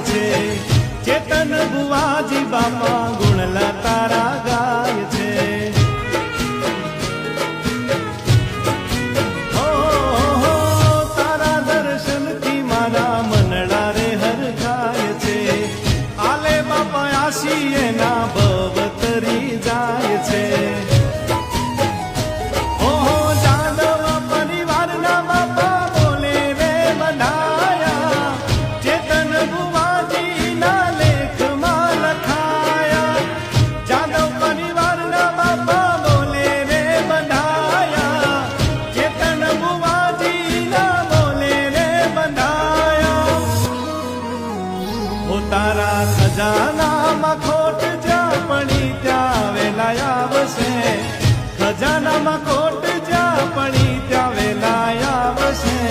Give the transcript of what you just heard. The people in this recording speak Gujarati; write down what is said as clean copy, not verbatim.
છે. ચેતન બુવાજી બાપા ગુણલા તારા ગાય છે. તારા દર્શનથી મારા મનડા રે હરખાય છે. આલે બાપા આશી એના ભવ તરી જાય છે. તારા ખજાનામાં ખોટ જ્યાં પડી ત્યાં વેલા આવશે. ખજાનામાં ખોટ જ્યાં પડી ત્યાં વેલા આવશે.